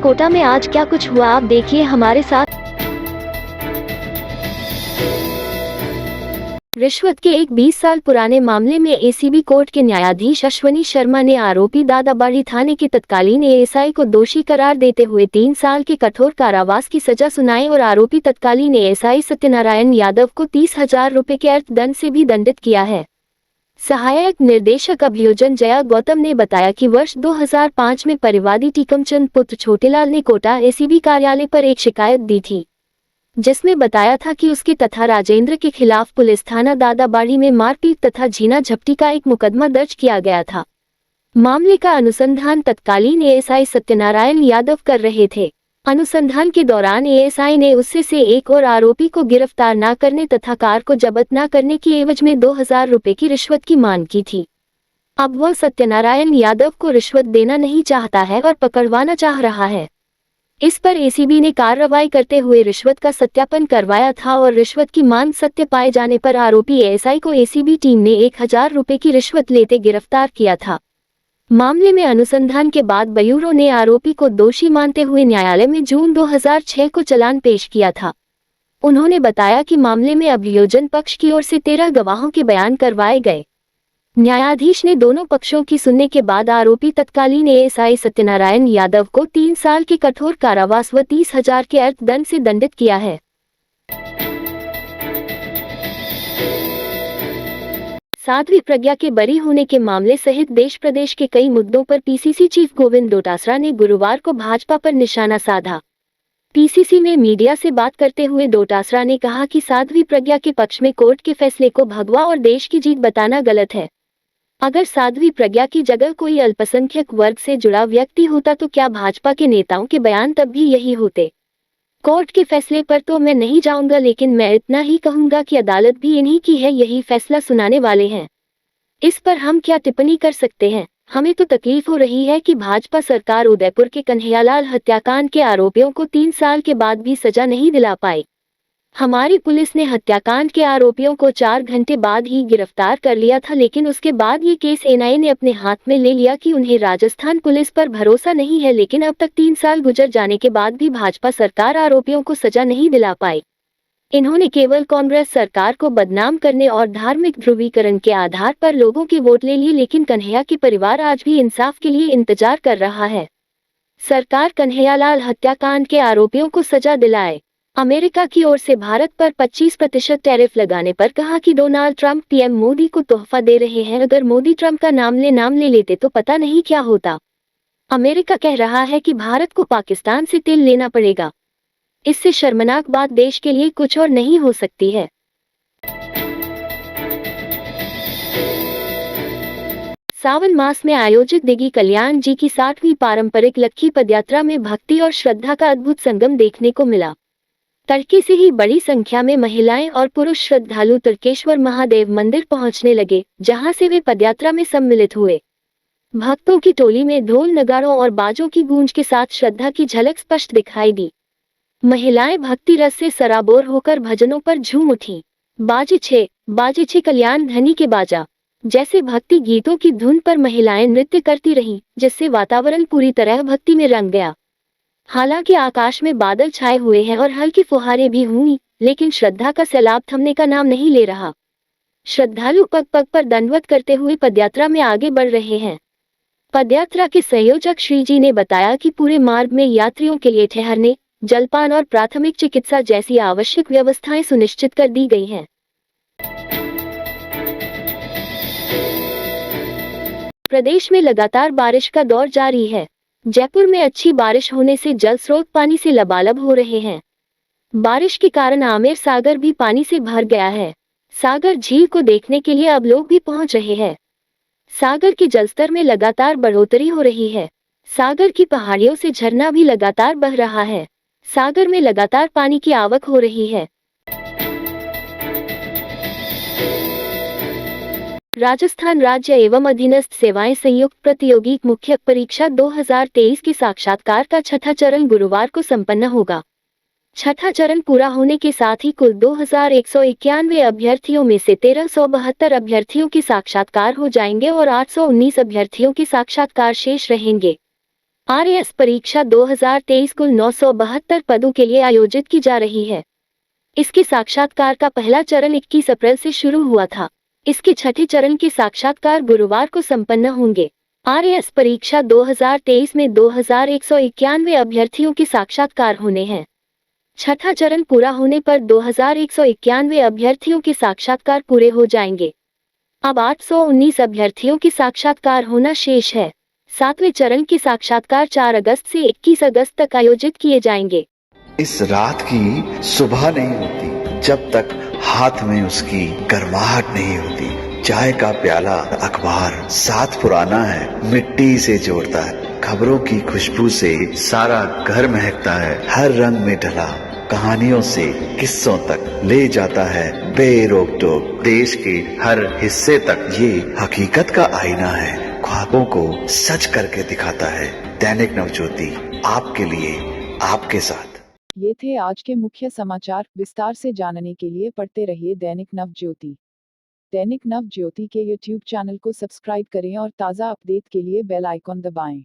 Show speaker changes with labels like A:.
A: कोटा में आज क्या कुछ हुआ आप देखिए हमारे साथ। रिश्वत के एक 20 साल पुराने मामले में एसीबी कोर्ट के न्यायाधीश अश्वनी शर्मा ने आरोपी दादाबाड़ी थाने के तत्कालीन एएसआई को दोषी करार देते हुए 3 साल के कठोर कारावास की सजा सुनाई और आरोपी तत्कालीन एएसआई सत्यनारायण यादव को 30,000 रुपए के अर्थदंड से भी दंडित किया है। सहायक निर्देशक अभियोजन जया गौतम ने बताया कि वर्ष 2005 में परिवादी टीकमचंद पुत्र छोटेलाल ने कोटा एसीबी कार्यालय पर एक शिकायत दी थी, जिसमें बताया था कि उसके तथा राजेंद्र के खिलाफ पुलिस थाना दादाबाड़ी में मारपीट तथा झीना झपटी का एक मुकदमा दर्ज किया गया था। मामले का अनुसंधान तत्कालीन एएसआई सत्यनारायण यादव कर रहे थे। अनुसंधान के दौरान एएसआई ने उससे से एक और आरोपी को गिरफ्तार न करने तथा कार को जब्त न करने की एवज में 2,000 रुपए की रिश्वत की मांग की थी। अब वह सत्यनारायण यादव को रिश्वत देना नहीं चाहता है और पकड़वाना चाह रहा है। इस पर एसीबी ने कार्रवाई करते हुए रिश्वत का सत्यापन करवाया था और रिश्वत की मांग सत्य पाए जाने पर आरोपी एएसआई को एसीबी टीम ने 1,000 रुपए की रिश्वत लेते गिरफ्तार किया था। मामले में अनुसंधान के बाद ब्यूरो ने आरोपी को दोषी मानते हुए न्यायालय में जून 2006 को चालान पेश किया था। उन्होंने बताया कि मामले में अभियोजन पक्ष की ओर से 13 गवाहों के बयान करवाए गए। न्यायाधीश ने दोनों पक्षों की सुनने के बाद आरोपी तत्कालीन एएसआई सत्यनारायण यादव को 3 साल के कठोर कारावास व 30,000 के अर्थदंड से दंडित किया है। साध्वी प्रज्ञा के बरी होने के मामले सहित देश प्रदेश के कई मुद्दों पर पीसीसी चीफ गोविंद डोटासरा ने गुरुवार को भाजपा पर निशाना साधा। पीसीसी में मीडिया से बात करते हुए डोटासरा ने कहा कि साध्वी प्रज्ञा के पक्ष में कोर्ट के फैसले को भगवा और देश की जीत बताना गलत है। अगर साध्वी प्रज्ञा की जगह कोई अल्पसंख्यक वर्ग से जुड़ा व्यक्ति होता तो क्या भाजपा के नेताओं के बयान तब भी यही होते? कोर्ट के फैसले पर तो मैं नहीं जाऊंगा, लेकिन मैं इतना ही कहूंगा कि अदालत भी इन्हीं की है, यही फैसला सुनाने वाले हैं। इस पर हम क्या टिप्पणी कर सकते हैं? हमें तो तकलीफ हो रही है कि भाजपा सरकार उदयपुर के कन्हैयालाल हत्याकांड के आरोपियों को 3 साल के बाद भी सजा नहीं दिला पाई। हमारी पुलिस ने हत्याकांड के आरोपियों को 4 घंटे बाद ही गिरफ्तार कर लिया था, लेकिन उसके बाद ये केस एनआईए ने अपने हाथ में ले लिया कि उन्हें राजस्थान पुलिस पर भरोसा नहीं है। लेकिन अब तक 3 साल गुजर जाने के बाद भी भाजपा सरकार आरोपियों को सजा नहीं दिला पाई। इन्होंने केवल कांग्रेस सरकार को बदनाम करने और धार्मिक ध्रुवीकरण के आधार पर लोगों के वोट ले लिए, लेकिन कन्हैया के परिवार आज भी इंसाफ के लिए इंतजार कर रहा है। सरकार कन्हैयालाल हत्याकांड के आरोपियों को सजा दिलाए। अमेरिका की ओर से भारत पर 25% टैरिफ लगाने पर कहा कि डोनाल्ड ट्रंप पीएम मोदी को तोहफा दे रहे हैं। अगर मोदी ट्रंप का नाम ले लेते तो पता नहीं क्या होता। अमेरिका कह रहा है कि भारत को पाकिस्तान से तेल लेना पड़ेगा। इससे शर्मनाक बात देश के लिए कुछ और नहीं हो सकती है। सावन मास में आयोजित देगी कल्याण जी की 60वीं पारंपरिक लक्खी पदयात्रा में भक्ति और श्रद्धा का अद्भुत संगम देखने को मिला। तड़के से ही बड़ी संख्या में महिलाएं और पुरुष श्रद्धालु तड़केश्वर महादेव मंदिर पहुंचने लगे, जहां से वे पदयात्रा में सम्मिलित हुए। भक्तों की टोली में ढोल नगाड़ों और बाजों की गूंज के साथ श्रद्धा की झलक स्पष्ट दिखाई दी। महिलाएं भक्ति रस से सराबोर होकर भजनों पर झूम उठी। बाजे छे कल्याण धनी के बाजा जैसे भक्ति गीतों की धुन पर महिलाएं नृत्य करती रहीं, जिससे वातावरण पूरी तरह भक्ति में रंग गया। हालांकि आकाश में बादल छाए हुए हैं और हल्की फुहारें भी हुई, लेकिन श्रद्धा का सैलाब थमने का नाम नहीं ले रहा। श्रद्धालु पग पग पर दंडवत करते हुए पदयात्रा में आगे बढ़ रहे हैं। पदयात्रा के संयोजक श्री जी ने बताया कि पूरे मार्ग में यात्रियों के लिए ठहरने, जलपान और प्राथमिक चिकित्सा जैसी आवश्यक व्यवस्थाएं सुनिश्चित कर दी गई हैं। प्रदेश में लगातार बारिश का दौर जारी है। जयपुर में अच्छी बारिश होने से जल स्रोत पानी से लबालब हो रहे हैं। बारिश के कारण आमेर सागर भी पानी से भर गया है। सागर झील को देखने के लिए अब लोग भी पहुंच रहे हैं। सागर के जलस्तर में लगातार बढ़ोतरी हो रही है। सागर की पहाड़ियों से झरना भी लगातार बह रहा है। सागर में लगातार पानी की आवक हो रही है। राजस्थान राज्य एवं अधीनस्थ सेवाएं संयुक्त प्रतियोगी मुख्य परीक्षा 2023 के साक्षात्कार का छठा चरण गुरुवार को संपन्न होगा। छठा चरण पूरा होने के साथ ही कुल 2191 अभ्यर्थियों में से 1372 अभ्यर्थियों के साक्षात्कार हो जाएंगे और 819 अभ्यर्थियों के साक्षात्कार शेष रहेंगे। आरएएस परीक्षा 2023 कुल 972 पदों के लिए आयोजित की जा रही है। इसके साक्षात्कार का पहला चरण 21 अप्रैल से शुरू हुआ था। इसके छठे चरण के साक्षात्कार गुरुवार को संपन्न होंगे। आरएएस परीक्षा 2023 में 2191 अभ्यर्थियों के साक्षात्कार होने हैं। छठा चरण पूरा होने पर 2191 अभ्यर्थियों के साक्षात्कार पूरे हो जाएंगे। अब 819 अभ्यर्थियों के साक्षात्कार होना शेष है। सातवें चरण के साक्षात्कार 4 अगस्त से 21 अगस्त तक आयोजित किए जाएंगे।
B: इस रात की सुबह नहीं होती जब तक हाथ में उसकी गर्माहट नहीं होती। चाय का प्याला, अखबार साथ पुराना है, मिट्टी से जोड़ता है। खबरों की खुशबू से सारा घर महकता है। हर रंग में ढला कहानियों से किस्सों तक ले जाता है बेरोक टोक। देश के हर हिस्से तक ये हकीकत का आईना है। ख्वाबों को सच करके दिखाता है। दैनिक नवज्योति, आपके लिए, आपके साथ।
C: ये थे आज के मुख्य समाचार। विस्तार से जानने के लिए पढ़ते रहिए दैनिक नवज्योति। दैनिक नवज्योति के YouTube चैनल को सब्सक्राइब करें और ताज़ा अपडेट के लिए बेल आइकॉन दबाएं।